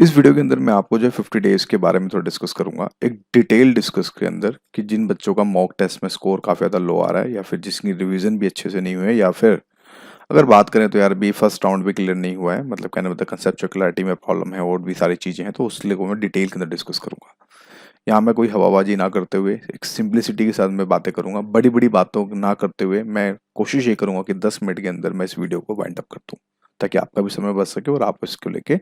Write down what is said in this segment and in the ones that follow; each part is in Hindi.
इस वीडियो के अंदर मैं आपको जो है 50 डेज के बारे में थोड़ा डिस्कस करूंगा, एक डिटेल डिस्कस के अंदर कि जिन बच्चों का मॉक टेस्ट में स्कोर काफी ज्यादा लो आ रहा है या फिर जिसकी रिवीजन भी अच्छे से नहीं हुई है, या फिर अगर बात करें तो यार भी फर्स्ट राउंड भी क्लियर नहीं हुआ है, मतलब कहने मतलब कंसेप्चुअल क्लैरिटी में प्रॉब्लम है और भी सारी चीजें हैं, तो उसलिए को मैं डिटेल के अंदर डिस्कस करूंगा। यहाँ मैं कोई हवाबाजी ना करते हुए एक सिंप्लिसिटी के साथ मैं बातें करूंगा, बड़ी बड़ी बातों ना करते हुए मैं कोशिश ये करूंगा कि 10 मिनट के अंदर मैं इस वीडियो को वाइंड अप कर दूं, ताकि आपका भी समय बच सके और आप इसको लेके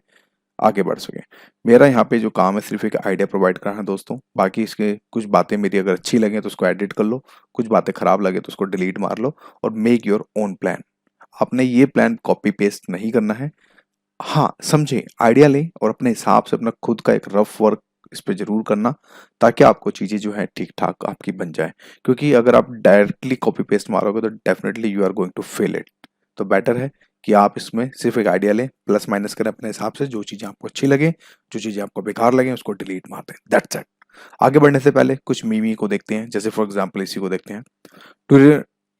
आगे बढ़ सके। मेरा यहाँ पे जो काम है सिर्फ एक आइडिया प्रोवाइड करना है दोस्तों। बाकी इसके कुछ बातें मेरी अगर अच्छी लगे तो उसको एडिट कर लो, कुछ बातें खराब लगे तो उसको डिलीट मार लो और मेक योर ओन प्लान। आपने ये प्लान कॉपी पेस्ट नहीं करना है। हाँ, समझे, आइडिया लें और अपने हिसाब से अपना खुद का एक रफ वर्क इस पे जरूर करना, ताकि आपको चीजें जो है ठीक ठाक आपकी बन जाए। क्योंकि अगर आप डायरेक्टली कॉपी पेस्ट मारोगे तो definitely you are going to fail it. तो बेटर है कि आप इसमें सिर्फ एक आइडिया लें, प्लस माइनस करें अपने हिसाब से, जो चीजें आपको अच्छी लगे, जो चीजें आपको बेकार लगे उसको डिलीट मार दें, दैट्स इट। आगे बढ़ने से पहले कुछ मीमी को देखते हैं, जैसे फॉर एग्जाम्पल इसी को देखते हैं। टू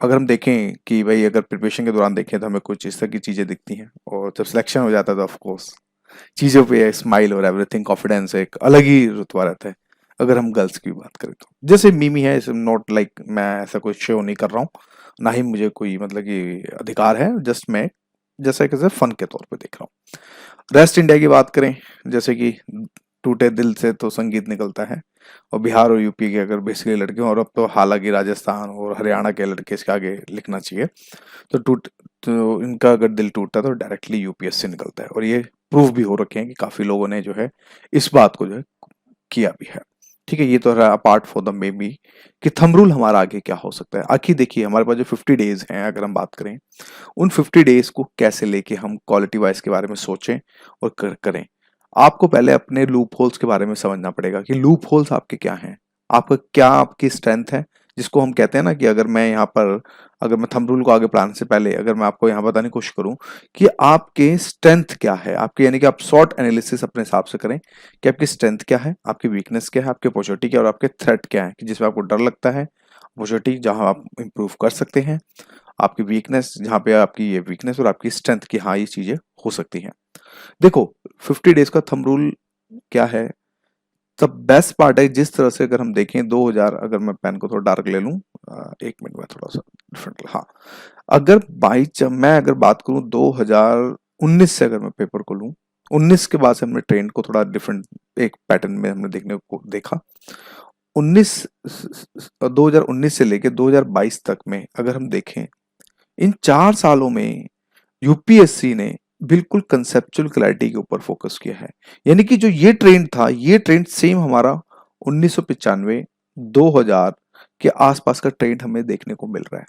अगर हम देखें कि भाई अगर प्रिपरेशन के दौरान देखें तो हमें कुछ इस तरह की चीजें दिखती हैं, और जब सिलेक्शन हो जाता है तो ऑफ कोर्स चीजों पे स्माइल और एवरीथिंग, कॉन्फिडेंस एक अलग ही रुतबा रहता है। अगर हम गर्ल्स की बात करें तो जैसे मिमी है, नॉट लाइक मैं ऐसा कोई शो नहीं कर रहा हूँ, ना ही मुझे कोई मतलब कि अधिकार है, जस्ट मैं जैसा कि फन के तौर पे देख रहा हूँ। रेस्ट इंडिया की बात करें, जैसे कि टूटे दिल से तो संगीत निकलता है, और बिहार और यूपी के अगर बेसिकली लड़के हों, और अब तो हालांकि राजस्थान और हरियाणा के लड़के इसके आगे लिखना चाहिए, तो इनका अगर दिल टूटता है तो डायरेक्टली यूपीएससी निकलता है। और ये प्रूफ भी हो रखे हैं कि काफी लोगों ने जो है इस बात को जो है किया भी है। ठीक है, ये तो रहा apart for the may be कि थंब रूल हमारा आगे क्या हो सकता है। आखिर देखिए, हमारे पास जो 50 डेज हैं अगर हम बात करें, उन 50 डेज को कैसे लेके हम क्वालिटी वाइज के बारे में सोचें और करें। आपको पहले अपने लूप होल्स के बारे में समझना पड़ेगा कि लूप होल्स आपके क्या हैं, आपका क्या आपकी स्ट्रेंथ है, जिसको हम कहते हैं ना कि अगर मैं यहाँ पर, अगर मैं थंब रूल को आगे पढ़ाने से पहले अगर मैं आपको यहाँ बताने की कोशिश करूँ कि आपके स्ट्रेंथ क्या है आपके, यानी कि आप शॉर्ट एनालिसिस अपने हिसाब से करें कि आपकी स्ट्रेंथ क्या है, आपकी वीकनेस क्या है, आपकी अपॉर्चुनिटी क्या है और आपके थ्रेट क्या है, कि जिसमें आपको डर लगता है, अपॉर्चुनिटी जहां आप इंप्रूव कर सकते हैं, आपकी वीकनेस जहां पे आपकी ये वीकनेस, और आपकी स्ट्रेंथ की हाँ ये चीजें हो सकती हैं। देखो, 50 डेज का थंब रूल क्या है, द बेस्ट पार्ट है जिस तरह से अगर हम देखें 2000, अगर मैं पेन को थोड़ा डार्क ले लूं, एक मिनट में थोड़ा सा डिफरेंट, हाँ, अगर मैं अगर बात करूं 2019 से, अगर मैं पेपर को लूं 19 के बाद से हमने ट्रेंड को थोड़ा डिफरेंट एक पैटर्न में हमने देखने को देखा। 19 2019 से लेके 2022 तक में अगर हम देखें, इन 4 सालों में यूपीएससी ने बिल्कुल कंसेप्चुअल क्लैरिटी के ऊपर फोकस किया है। यानी कि जो ये ट्रेंड था, ये ट्रेंड सेम हमारा 1995 2000 के आसपास का ट्रेंड हमें देखने को मिल रहा है।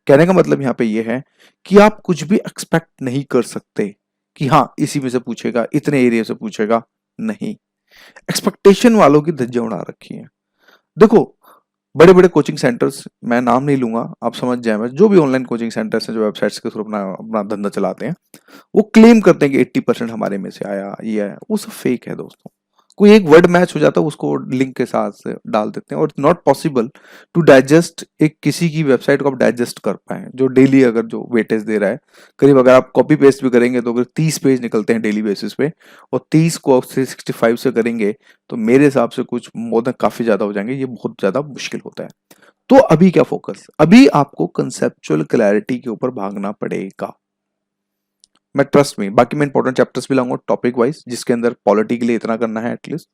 कहने का मतलब यहाँ पे ये है कि आप कुछ भी एक्सपेक्ट नहीं कर सकते कि हाँ इसी में से पूछेगा, इतने एरिया से पूछेगा, नहीं। एक्सपेक्टेशन वालों की धज्जियां उड़ा रखी है। देखो, बड़े बड़े कोचिंग सेंटर्स, मैं नाम नहीं लूंगा, आप समझ जाए, मैं जो भी ऑनलाइन कोचिंग सेंटर्स हैं जो वेबसाइट्स के थ्रू अपना अपना धंधा चलाते हैं, वो क्लेम करते हैं कि 80% हमारे में से आया, ये है, वो सब फेक है दोस्तों। कोई एक वर्ड मैच हो जाता है उसको लिंक के साथ से डाल देते हैं, और नॉट पॉसिबल टू डाइजेस्ट एक किसी की वेबसाइट को आप डाइजेस्ट कर पाए जो डेली अगर जो वेटेज दे रहा है, करीब अगर आप कॉपी पेस्ट भी करेंगे तो अगर 30 पेज निकलते हैं डेली बेसिस पे, और 30 को आप 365 से करेंगे तो मेरे हिसाब से कुछ मोर देन काफी ज्यादा हो जाएंगे, ये बहुत ज्यादा मुश्किल होता है। तो अभी क्या फोकस, अभी आपको कंसेप्चुअल क्लैरिटी के ऊपर भागना पड़ेगा। मैं ट्रस्ट में, बाकी मैं इंपॉर्टेंट चैप्टर्स भी लाऊंगा टॉपिक वाइज, जिसके अंदर पॉलिटी के लिए इतना करना है एटलीस्ट,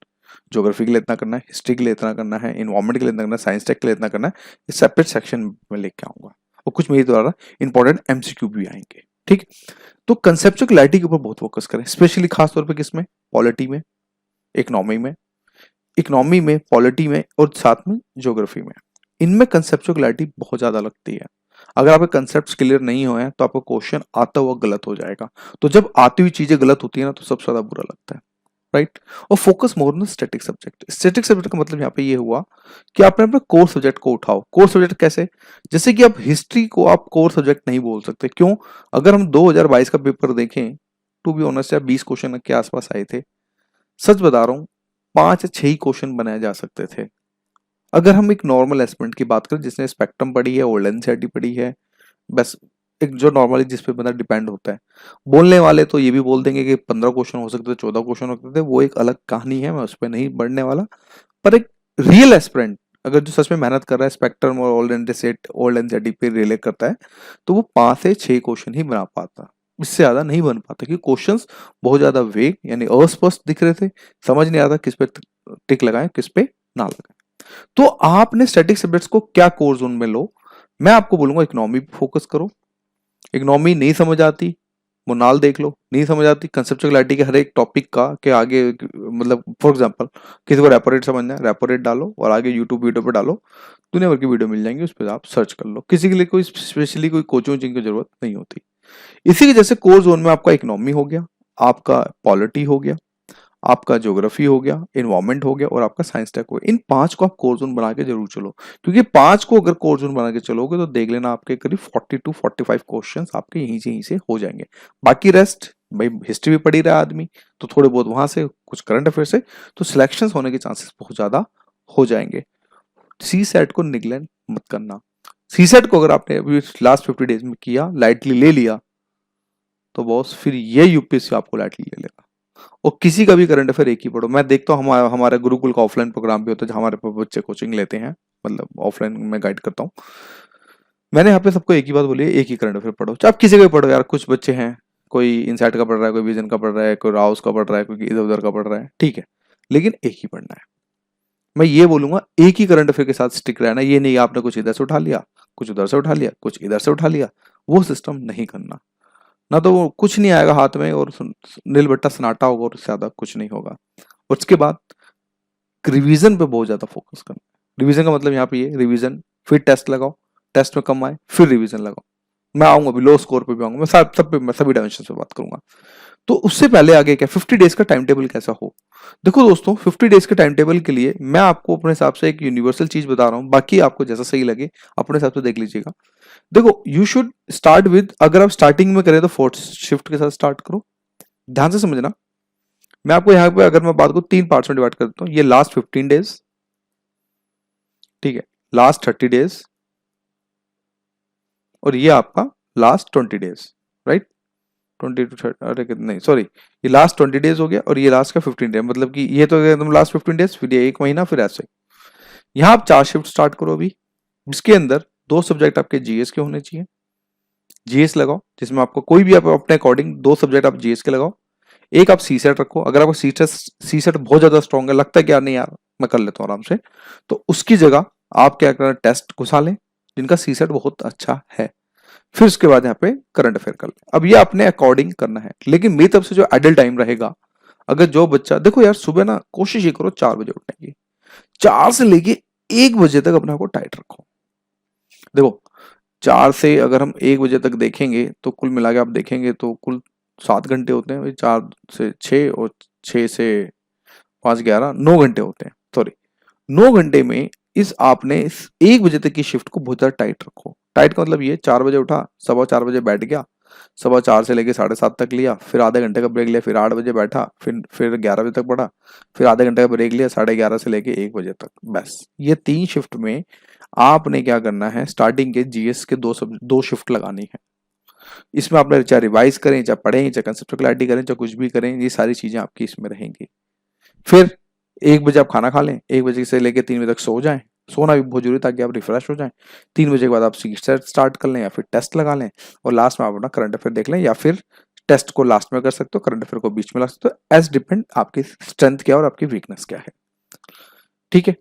ज्योग्राफी के लिए इतना करना है, हिस्ट्री के लिए इतना करना है, इन्वायरमेंट के लिए इतना करना है, साइंस टेक के लिए इतना करना है, ये सेपरेट सेक्शन में लेके आऊंगा। और कुछ मेरे द्वारा इंपॉर्टेंट एमसीक्यू भी आएंगे, ठीक। तो कंसेप्चुअल क्लैरिटी के ऊपर बहुत फोकस करें, स्पेशली खास तौर पर किसमें, पॉलिटी में, इकोनॉमी में, पॉलिटी में, और साथ में ज्योग्राफी में। इनमें कंसेप्चुअल क्लैरिटी बहुत ज्यादा लगती है। अगर आपके कंसेप्ट क्लियर नहीं हुए तो आपका क्वेश्चन आता हुआ गलत हो जाएगा। तो जब आती हुई चीजें गलत होती है ना, तो सबसे ज्यादा बुरा लगता है, राइट। और focus more on static subject. Static subject का मतलब यहाँ पे ये हुआ कि आपने अपने कोर सब्जेक्ट को उठाओ। कोर सब्जेक्ट कैसे, जैसे कि आप हिस्ट्री को आप कोर सब्जेक्ट नहीं बोल सकते, क्यों? अगर हम 2022 का पेपर देखें, टू बी ऑनेस्ट, या 20 क्वेश्चन के आसपास आए थे, सच बता रहा हूँ, 5 या 6 ही क्वेश्चन बनाए जा सकते थे। अगर हम एक नॉर्मल एस्पिरेंट की बात करें जिसने स्पेक्ट्रम पढ़ी है, ओल्ड एनसीईआरटी पढ़ी है, बस एक जो नॉर्मली जिस पे बंदा डिपेंड होता है। बोलने वाले तो ये भी बोल देंगे कि 15 क्वेश्चन हो सकते थे, 14 क्वेश्चन हो सकते थे, वो एक अलग कहानी है, मैं उस पर नहीं बढ़ने वाला। पर एक रियल एस्पिरेंट अगर जो सच में मेहनत कर रहा है, स्पेक्ट्रम और ओल्ड एनसीईआरटी पे रिलेट करता है, तो वो 5 से 6 क्वेश्चन ही बना पाता, इससे ज्यादा नहीं बन पाता, क्योंकि क्वेश्चंस बहुत ज्यादा वेग यानी अस्पष्ट दिख रहे थे, समझ नहीं आता किस पे टिक लगाएं किस पे ना लगाएं। तो आपने स्टैटिक सब्जेक्ट्स को क्या कोर जोन में लो, मैं आपको बोलूंगा इकोनॉमी पे फोकस करो। इकोनॉमी नहीं समझ आती, मोनाल देख लो, नहीं समझ आती कंसेप्चुअलिटी के हर एक टॉपिक का के आगे, मतलब फॉर एग्जांपल किसी को रेपो रेट समझना है, रेपो रेट डालो और आगे यूट्यूब वीडियो पे डालो, दुनिया भर की वीडियो मिल जाएंगी, उस पर आप सर्च कर लो, किसी के लिए कोई स्पेशली कोई कोचिंग वोचिंग की जरूरत नहीं होती। इसी की जैसे कोर जोन में आपका इकोनॉमी हो गया, आपका पॉलिटी हो गया, आपका ज्योग्राफी हो गया, इन्वायरमेंट हो गया और आपका साइंस टेक हो गया। इन 5 को आप कोर जोन बना के जरूर चलो, क्योंकि 5 को अगर कोर जोन बना के चलोगे तो देख लेना आपके करीब 40 टू 45 क्वेश्चंस आपके यहीं से हो जाएंगे। बाकी रेस्ट भाई हिस्ट्री भी पढ़ी रहा आदमी, तो थोड़े बहुत वहां से, कुछ करंट अफेयर से, तो सिलेक्शन होने के चांसेस बहुत ज्यादा हो जाएंगे। सी सेट को निगलेक्ट मत करना। सी सेट को अगर आपने अभी लास्ट 50 डेज में किया, लाइटली ले लिया, तो बॉस फिर ये यूपीएससी आपको लाइटली ले लेगा। और किसी का भी करंट अफेयर एक ही पढ़ो। मैं देखता हूँ हमारे गुरुकुल का ऑफलाइन प्रोग्राम भी होता है जहाँ हमारे बच्चे कोचिंग लेते हैं, मतलब ऑफलाइन में गाइड करता हूँ। मैंने यहाँ पे सबको एक ही बात बोली है, एक ही करंट अफेयर पढ़ो, चाहे आप किसी का भी पढ़ो यार। कुछ बच्चे हैं, कोई इनसाइट का पढ़ रहा है, कोई विजन का पढ़ रहा है, कोई राउस का पढ़ रहा है, कोई इधर उधर का पढ़ रहा है, ठीक है, लेकिन एक ही पढ़ना है। मैं ये बोलूंगा एक ही करंट अफेयर के साथ स्टिक रहना। ये नहीं आपने कुछ इधर से उठा लिया, कुछ उधर से उठा लिया, कुछ इधर से उठा लिया, वो सिस्टम नहीं करना। ना तो वो कुछ नहीं आएगा हाथ में और नील बट्टा सन्नाटा होगा और उससे ज्यादा कुछ नहीं होगा। उसके बाद रिवीजन पे बहुत ज्यादा फोकस करना। रिवीजन का मतलब यहाँ पे ये रिवीजन फिर टेस्ट लगाओ, टेस्ट में कम आए फिर रिवीजन लगाओ। मैं आऊंगा अभी लो स्कोर पे भी आऊंगा, मैं सभी डायमेंशन पे बात करूंगा। तो उससे पहले आगे क्या 50 डेज का टाइम टेबल कैसा हो। देखो दोस्तों 50 डेज के टाइम टेबल के लिए मैं आपको अपने हिसाब से एक यूनिवर्सल चीज बता रहा हूँ, बाकी आपको जैसा सही लगे अपने हिसाब से देख लीजिएगा। देखो यू शुड स्टार्ट विद, अगर आप स्टार्टिंग में करें तो फोर्थ शिफ्ट के साथ स्टार्ट करो। ध्यान से समझना, मैं आपको यहाँ पे अगर मैं बात को 3 पार्ट्स में डिवाइड कर देता हूँ, ये लास्ट 15 डेज, ठीक है, लास्ट 30 डेज और ये आपका लास्ट 20 डेज, राइट। 20 टू 30, अरे नहीं सॉरी, ये लास्ट 20 डेज हो गया और ये लास्ट का 15 डेज, मतलब कि ये तो एकदम लास्ट 15 डेज, फिर ये 1 महीना, फिर ऐसे। यहाँ आप 4 शिफ्ट स्टार्ट करो अभी। इसके अंदर 2 सब्जेक्ट आपके जीएस के होने चाहिए, जीएस लगाओ, जिसमें आपको कोई भी आप अपने अकॉर्डिंग 2 सब्जेक्ट आप जीएस के लगाओ। एक आप सी सेट रखो, अगर आपको सी सेट बहुत ज्यादा स्ट्रॉन्ग है, लगता है कि यार नहीं यार मैं कर लेता हूँ आराम से, तो उसकी जगह आप क्या करना, टेस्ट घुसा लें जिनका सी सेट बहुत अच्छा है, फिर उसके बाद यहाँ पे करंट अफेयर कर लें। अब ये अपने अकॉर्डिंग करना है, लेकिन मेरी तरफ से जो आइडल टाइम रहेगा, अगर जो बच्चा, देखो यार सुबह ना कोशिश ये करो 4 बजे उठने की, 4 से लेके 1 बजे तक अपने आप को टाइट रखो। देखो 4 से अगर हम 1 बजे तक देखेंगे तो कुल मिला के आप देखेंगे तो कुल 7 घंटे होते हैं, 4 से 6 और 6 से 5 11 9 घंटे होते हैं, सॉरी 9 घंटे में इस आपने इस 1 बजे तक की शिफ्ट को बहुत ज्यादा टाइट रखो। टाइट का मतलब ये 4 बजे उठा, 4:15 बजे बैठ गया, 4:15 से लेके 7:30 तक लिया, फिर आधे घंटे का ब्रेक लिया, फिर 8 बजे बैठा, फिर 11 बजे तक पढ़ा, फिर आधे घंटे का ब्रेक लिया 11:30 से लेके 1 बजे तक। बस ये 3 शिफ्ट में आपने क्या करना है, स्टार्टिंग के जीएस के 2 शिफ्ट लगानी है। इसमें आपने चाहे रिवाइज करें, चाहे पढ़ें, चाहे कंसेप्ट क्लैरिटी करें, चाहे कुछ भी करें, ये सारी चीजें आपकी इसमें रहेंगी। फिर 1 बजे आप खाना खा लें, 1 बजे से लेकर 3 बजे तक सो जाएं। सोना भी बहुत जरूरी ताकि आप रिफ्रेश हो जाएं। 3 बजे के बाद आप सी सेट स्टार्ट कर लें या फिर टेस्ट लगा लें, और लास्ट में आप अपना करंट अफेयर देख लें, या फिर टेस्ट को लास्ट में कर सकते हो, करंट अफेयर को बीच में ला सकते हो, एज डिपेंड आपकी स्ट्रेंथ क्या है और आपकी वीकनेस क्या है, ठीक है।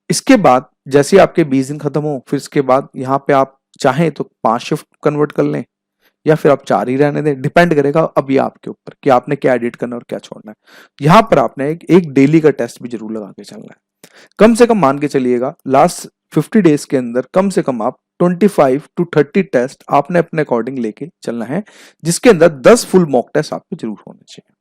इसके बाद जैसे ही आपके 20 दिन खत्म हो, फिर इसके बाद यहाँ पे आप चाहें तो 5 शिफ्ट कन्वर्ट कर लें या फिर आप 4 ही रहने दें, डिपेंड करेगा अब ये आपके ऊपर कि आपने क्या एडिट करना और क्या छोड़ना है। यहाँ पर आपने एक डेली का टेस्ट भी जरूर लगा के चलना है। कम से कम मान के चलिएगा लास्ट 50 डेज के अंदर कम से कम आप 25 टू 30 टेस्ट आपने अपने अकॉर्डिंग लेके चलना है, जिसके अंदर 10 फुल मॉक टेस्ट आपके जरूर होने चाहिए,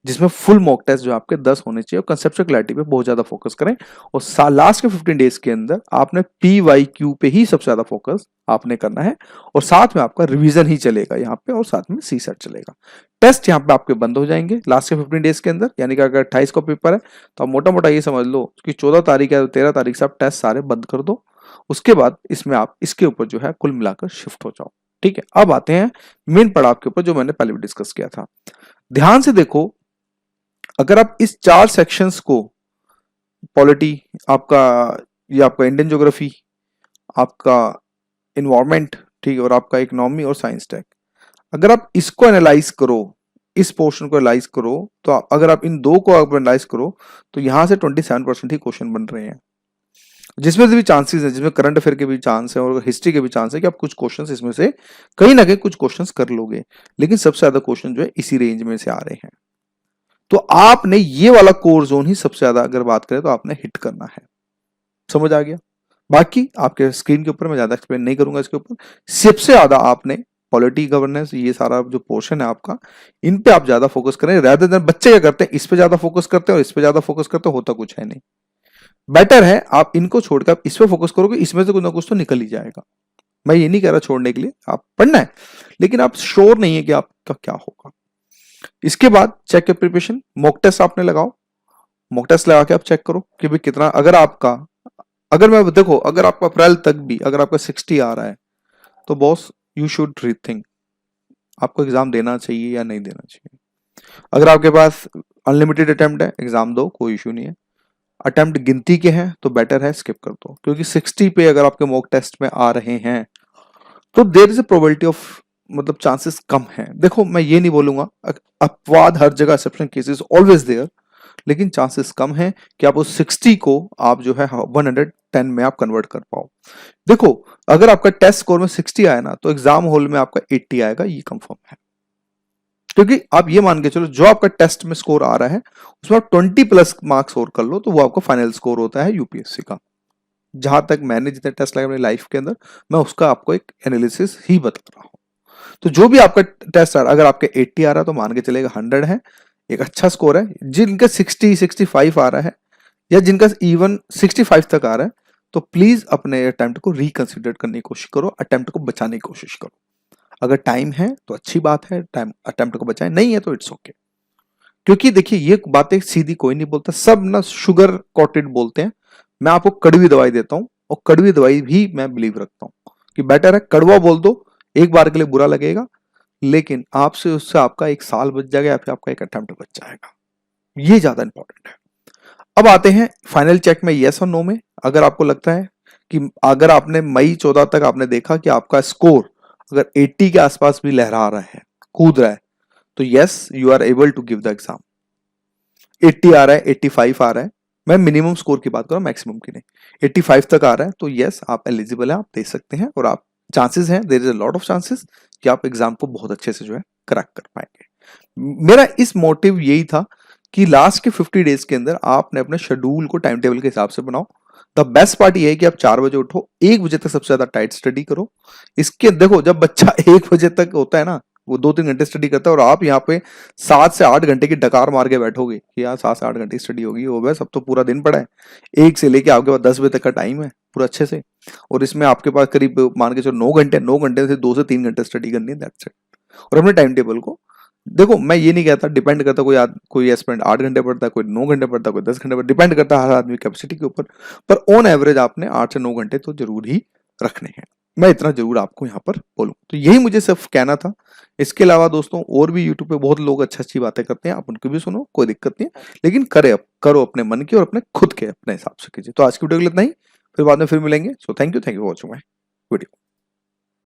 जिसमें फुल मॉक टेस्ट जो आपके 10 होने चाहिए, और कंसेप्चुअल क्लैरिटी पे बहुत ज्यादा फोकस करें। और लास्ट के 15 डेज के अंदर आपने PYQ पे ही सबसे ज्यादा फोकस आपने करना है, और साथ में आपका रिवीजन ही चलेगा यहाँ पे, और साथ में सी सेट चलेगा। टेस्ट यहाँ पे आपके बंद हो जाएंगे लास्ट के 15 डेज के अंदर, यानी कि अगर 28 को पेपर है तो आप मोटा मोटा ये समझ लो कि 14 तारीख या 13 तारीख से आप टेस्ट सारे बंद कर दो। उसके बाद इसमें आप इसके ऊपर जो है कुल मिलाकर शिफ्ट हो जाओ, ठीक है, अब आते हैं मेन पड़ाव के ऊपर जो मैंने पहले भी डिस्कस किया था। ध्यान से देखो, अगर आप इस 4 सेक्शंस को, पॉलिटी आपका, ये आपका इंडियन ज्योग्राफी, आपका इन्वायरमेंट, ठीक है, और आपका इकोनॉमी और साइंस टेक, अगर आप इसको एनालाइज करो, इस पोर्शन को एनालाइज करो, तो अगर आप इन दो को एनालाइज करो तो यहां से 27% ही क्वेश्चन बन रहे हैं, जिसमें से भी चांसेस है, जिसमें करंट अफेयर के भी चांस है और हिस्ट्री के भी चांस है कि आप कुछ क्वेश्चंस इसमें से कहीं ना कहीं कुछ क्वेश्चंस कर लोगे, लेकिन सबसे ज्यादा क्वेश्चन जो है इसी रेंज में से आ रहे हैं। तो आपने ये वाला कोर जोन ही सबसे ज्यादा अगर बात करें तो आपने हिट करना है। समझ आ गया? बाकी आपके स्क्रीन के ऊपर मैं ज्यादा एक्सप्लेन नहीं करूंगा इसके ऊपर। सबसे ज्यादा आपने पॉलिटी गवर्नेंस, ये सारा जो पोर्शन है आपका, इन पे आप ज्यादा फोकस करें, rather than बच्चे क्या करते हैं इस पे ज्यादा फोकस करते हैं और इस पे ज्यादा फोकस करते हैं, होता कुछ है नहीं। बेटर है आप इनको छोड़कर आप इस पे फोकस करोगे, इसमें से कुछ ना कुछ तो निकल ही जाएगा। मैं ये नहीं कह रहा छोड़ने के लिए, आप पढ़ना है, लेकिन आप श्योर नहीं है कि आपका क्या होगा। इसके बाद चेक के प्रिपरेशन, मॉक टेस्ट आपने लगाओ, मॉक टेस्ट लगा के आप चेक करो कि भाई कितना, अगर आपका, अगर मैं देखो, अगर आपका अप्रैल तक भी अगर आपका 60 आ रहा है तो बॉस यू शुड रीथिंक, आपको एग्जाम देना चाहिए या नहीं देना चाहिए। अगर आपके पास अनलिमिटेड अटेम्प्ट है, एग्जाम दो, कोई इशू नहीं है। अटेम्प्ट गिनती के हैं तो बेटर है स्किप कर दो, क्योंकि 60 पे अगर आपके मॉक टेस्ट में आ रहे हैं तो there is a probability of, मतलब चांसेस कम हैं। देखो मैं ये नहीं बोलूंगा, अपवाद हर जगह, एक्सेप्शन केसेस ऑलवेज देयर, लेकिन चांसेस कम है कि आप उस 60 को आप जो है 110 में आप कन्वर्ट कर पाओ। देखो अगर आपका टेस्ट स्कोर में 60 आया ना तो एग्जाम हॉल में आपका 80 आएगा, ये कंफर्म है। क्योंकि आप ये मान के चलो जो आपका टेस्ट में स्कोर आ रहा है उसमें आप 20 प्लस मार्क्स और कर लो तो वो आपका फाइनल स्कोर होता है यूपीएससी का। जहां तक मैंने जितने टेस्ट लगाए अपनी लाइफ के अंदर, मैं उसका आपको एक एनालिसिस ही बता रहा हूं। तो जो भी आपका टेस्ट अगर आपके 80 आ रहा है तो मान के चलेगा 100 है, एक अच्छा स्कोर है। जिनका 60 65 आ रहा है या जिनका इवन 65 तक आ रहा है तो प्लीज अपने अटेम्प्ट को रिकंसिडर करने की कोशिश करो, अटेम्प्ट को बचाने की कोशिश करो। अगर टाइम है तो अच्छी बात है, टाइम अटेम्प्ट को बचाएं, नहीं है तो इट्स ओके। क्योंकि देखिए ये बातें सीधी कोई नहीं बोलता, सब ना शुगर कोटेड बोलते हैं। मैं आपको कड़वी दवाई देता हूं और कड़वी दवाई भी मैं बिलीव रखता हूं कि बेटर है कड़वा बोल दो, एक बार के लिए बुरा लगेगा, लेकिन आपसे उससे आपका एक साल बच जाएगा या फिर आपका एक अटेम्प्ट बच जाएगा, ये ज्यादा इंपॉर्टेंट है। अब आते हैं फाइनल चेक में यस और नो में। अगर आपको लगता है कि अगर आपने मई 14 तक आपने देखा कि आपका स्कोर अगर 80 के आसपास भी लहरा रहा है, कूद रहा है, तो yes you are able to give the exam. 80 आ रहा है, 85 आ रहा है, मैं मिनिमम स्कोर की बात कर रहा हूं, मैक्सिमम की नहीं। 85 तक आ रहा है तो यस आप एलिजिबल है, आप दे सकते हैं और आप चांसेस हैं, there is a lot of chances कि आप एग्जाम को बहुत अच्छे से जो है क्रैक कर पाएंगे। मेरा इस मोटिव यही था कि लास्ट के 50 डेज के अंदर आपने अपने शेड्यूल को टाइम टेबल के हिसाब से बनाओ। द बेस्ट पार्ट ये है कि आप 4 बजे उठो, 1 बजे तक सबसे ज्यादा टाइट स्टडी करो। इसके देखो जब बच्चा 1 बजे तक होता है ना, वो 2-3 घंटे स्टडी करता है और आप यहाँ पे 7 से 8 घंटे की डकार मार के बैठोगे कि यार 7 से 8 घंटे स्टडी होगी, हो गया, सब तो पूरा दिन पड़ा है। 1 से लेके आपके पास 10 बजे तक का टाइम है पूरा अच्छे से, और इसमें आपके पास करीब मान के चलो 9 घंटे से 2 से 3 घंटे स्टडी करनी है, दैट्स इट। और अपने टाइम टेबल को देखो, मैं ये नहीं कहता, डिपेंड करता, कोई एस्पिरेंट 8 घंटे पढ़ता है, कोई 9 घंटे पढ़ता है, कोई 10 घंटे पढ़ता, डिपेंड करता है हर आदमी कैपेसिटी के ऊपर, पर ऑन एवरेज आपने 8 से 9 घंटे तो जरूर ही रखने हैं। मैं इतना जरूर आपको यहाँ पर बोलूँ, तो यही मुझे सिर्फ कहना था। इसके अलावा दोस्तों और भी यूट्यूब पे बहुत लोग अच्छी अच्छी बातें करते हैं, आप उनकी भी सुनो, कोई दिक्कत नहीं है, लेकिन करो अपने मन की और अपने खुद के अपने हिसाब से कीजिए। तो आज की वीडियो के लिए इतना ही, फिर बाद में फिर मिलेंगे। So thank you for watching my video.